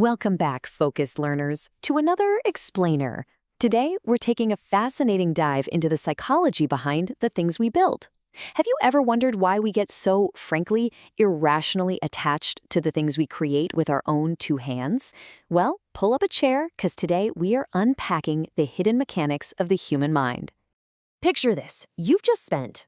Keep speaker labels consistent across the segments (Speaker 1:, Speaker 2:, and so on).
Speaker 1: Welcome back, focused learners, to another explainer. Today, we're taking a fascinating dive into the psychology behind the things we build. Have you ever wondered why we get so, frankly, irrationally attached to the things we create with our own two hands? Well, pull up a chair, because today we are unpacking the hidden mechanics of the human mind.
Speaker 2: Picture this. You've just spent,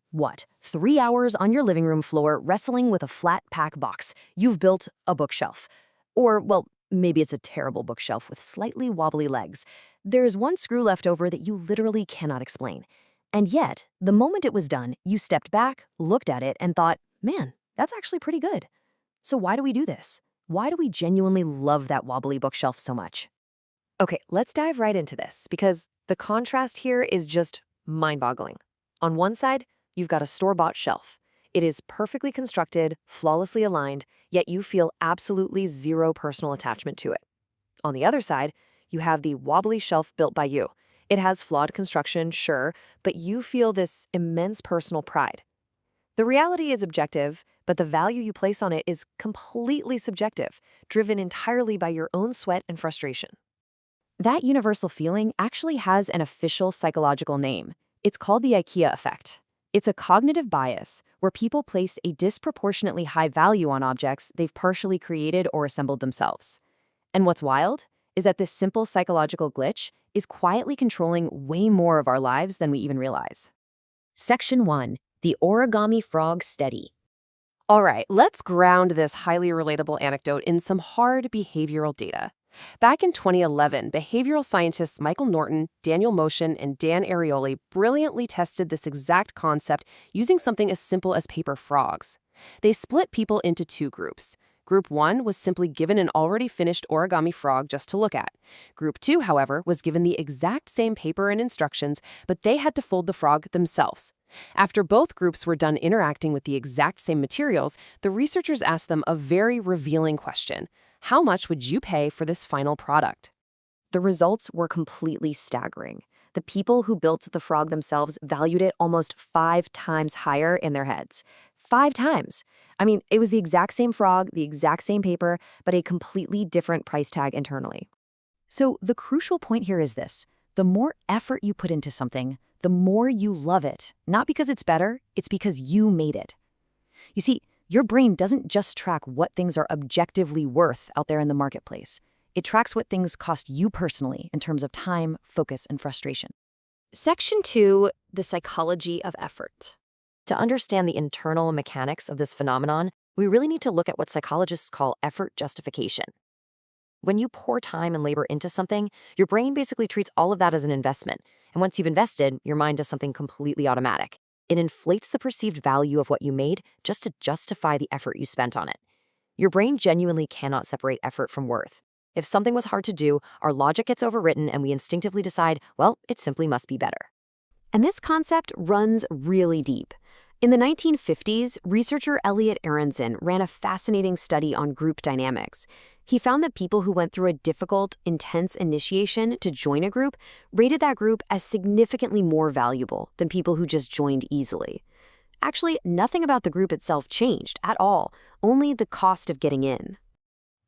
Speaker 2: 3 hours on your living room floor wrestling with a flat pack box. You've built a bookshelf. Or, well, maybe it's a terrible bookshelf with slightly wobbly legs. There's one screw left over that you literally cannot explain. And yet, the moment it was done, you stepped back, looked at it, and thought, man, that's actually pretty good. So why do we do this? Why do we genuinely love that wobbly bookshelf so much? Okay, let's dive right into this, because the contrast here is just mind-boggling. On one side, you've got a store-bought shelf. It is perfectly constructed, flawlessly aligned, yet you feel absolutely zero personal attachment to it. On the other side, you have the wobbly shelf built by you. It has flawed construction, sure, but you feel this immense personal pride. The reality is objective, but the value you place on it is completely subjective, driven entirely by your own sweat and frustration. That universal feeling actually has an official psychological name. It's called the IKEA Effect. It's a cognitive bias where people place a disproportionately high value on objects they've partially created or assembled themselves. And what's wild is that this simple psychological glitch is quietly controlling way more of our lives than we even realize. Section 1. The Origami Frog Study. All right, let's ground this highly relatable anecdote in some hard behavioral data. Back in 2011, behavioral scientists Michael Norton, Daniel Motion, and Dan Ariely brilliantly tested this exact concept using something as simple as paper frogs. They split people into two groups. Group 1 was simply given an already finished origami frog just to look at. Group 2, however, was given the exact same paper and instructions, but they had to fold the frog themselves. After both groups were done interacting with the exact same materials, the researchers asked them a very revealing question. How much would you pay for this final product? The results were completely staggering. The people who built the frog themselves valued it almost 5 times higher in their heads. 5 times. I mean, it was the exact same frog, the exact same paper, but a completely different price tag internally. So the crucial point here is this. The more effort you put into something, the more you love it. Not because it's better, it's because you made it. You see, your brain doesn't just track what things are objectively worth out there in the marketplace. It tracks what things cost you personally in terms of time, focus, and frustration. Section 2, the psychology of effort. To understand the internal mechanics of this phenomenon, we really need to look at what psychologists call effort justification. When you pour time and labor into something, your brain basically treats all of that as an investment. And once you've invested, your mind does something completely automatic. It inflates the perceived value of what you made just to justify the effort you spent on it. Your brain genuinely cannot separate effort from worth. If something was hard to do, our logic gets overwritten and we instinctively decide, well, it simply must be better. And this concept runs really deep. In the 1950s, researcher Elliot Aronson ran a fascinating study on group dynamics. He found that people who went through a difficult, intense initiation to join a group rated that group as significantly more valuable than people who just joined easily. Actually, nothing about the group itself changed at all, only the cost of getting in.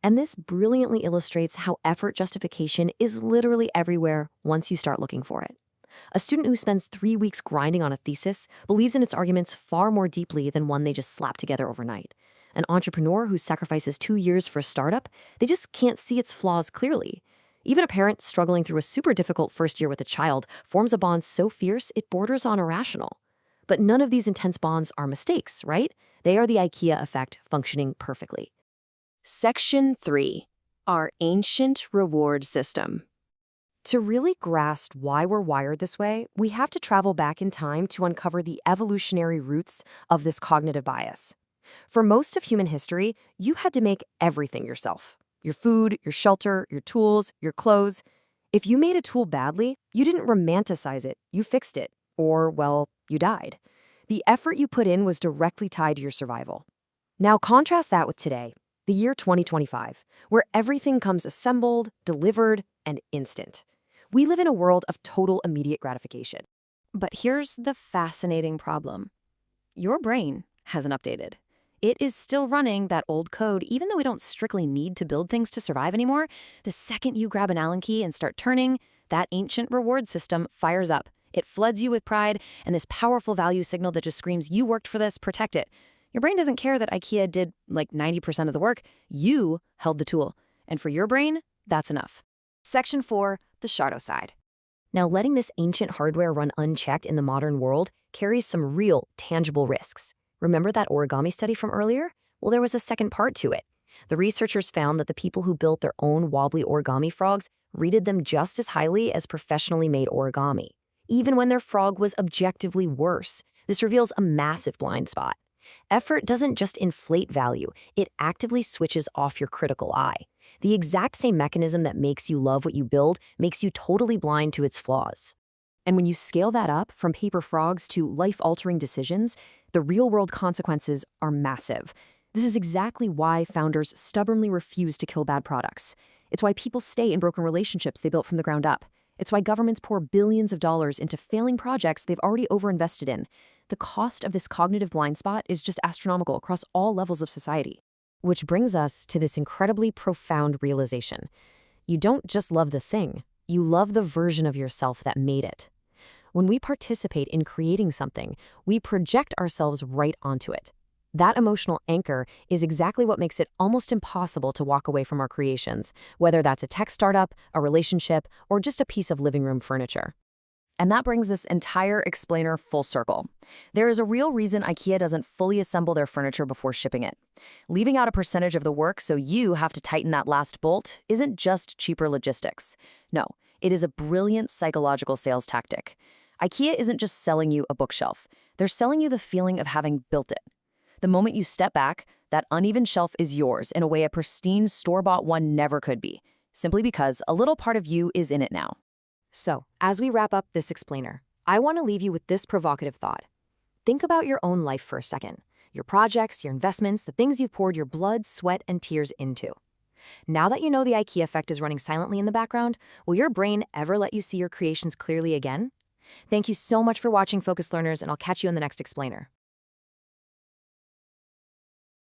Speaker 2: And this brilliantly illustrates how effort justification is literally everywhere once you start looking for it. A student who spends 3 weeks grinding on a thesis believes in its arguments far more deeply than one they just slap together overnight. An entrepreneur who sacrifices 2 years for a startup, they just can't see its flaws clearly. Even a parent struggling through a super difficult first year with a child forms a bond so fierce it borders on irrational. But none of these intense bonds are mistakes, right? They are the IKEA effect functioning perfectly. Section 3. Our ancient reward system. To really grasp why we're wired this way, we have to travel back in time to uncover the evolutionary roots of this cognitive bias. For most of human history, you had to make everything yourself. Your food, your shelter, your tools, your clothes. If you made a tool badly, you didn't romanticize it, you fixed it. Or, well, you died. The effort you put in was directly tied to your survival. Now contrast that with today, the year 2025, where everything comes assembled, delivered, and instant. We live in a world of total immediate gratification. But here's the fascinating problem. Your brain hasn't updated. It is still running that old code, even though we don't strictly need to build things to survive anymore. The second you grab an Allen key and start turning, that ancient reward system fires up. It floods you with pride and this powerful value signal that just screams, you worked for this, protect it. Your brain doesn't care that IKEA did like 90% of the work. You held the tool. And for your brain, that's enough.
Speaker 1: Section 4, the Shardo side.
Speaker 2: Now, letting this ancient hardware run unchecked in the modern world carries some real, tangible risks. Remember that origami study from earlier? Well, there was a second part to it. The researchers found that the people who built their own wobbly origami frogs rated them just as highly as professionally made origami, even when their frog was objectively worse. This reveals a massive blind spot. Effort doesn't just inflate value, it actively switches off your critical eye. The exact same mechanism that makes you love what you build makes you totally blind to its flaws.
Speaker 1: And when you scale that up from paper frogs to life-altering decisions, the real-world consequences are massive. This is exactly why founders stubbornly refuse to kill bad products. It's why people stay in broken relationships they built from the ground up. It's why governments pour billions of dollars into failing projects they've already overinvested in. The cost of this cognitive blind spot is just astronomical across all levels of society.
Speaker 2: Which brings us to this incredibly profound realization. You don't just love the thing, you love the version of yourself that made it. When we participate in creating something, we project ourselves right onto it. That emotional anchor is exactly what makes it almost impossible to walk away from our creations, whether that's a tech startup, a relationship, or just a piece of living room furniture.
Speaker 1: And that brings this entire explainer full circle. There is a real reason IKEA doesn't fully assemble their furniture before shipping it. Leaving out a percentage of the work so you have to tighten that last bolt isn't just cheaper logistics. No, it is a brilliant psychological sales tactic. IKEA isn't just selling you a bookshelf. They're selling you the feeling of having built it. The moment you step back, that uneven shelf is yours in a way a pristine store-bought one never could be, simply because a little part of you is in it now.
Speaker 2: So, as we wrap up this explainer, I want to leave you with this provocative thought. Think about your own life for a second. Your projects, your investments, the things you've poured your blood, sweat, and tears into. Now that you know the IKEA effect is running silently in the background, will your brain ever let you see your creations clearly again? Thank you so much for watching, Focus Learners, and I'll catch you in the next explainer.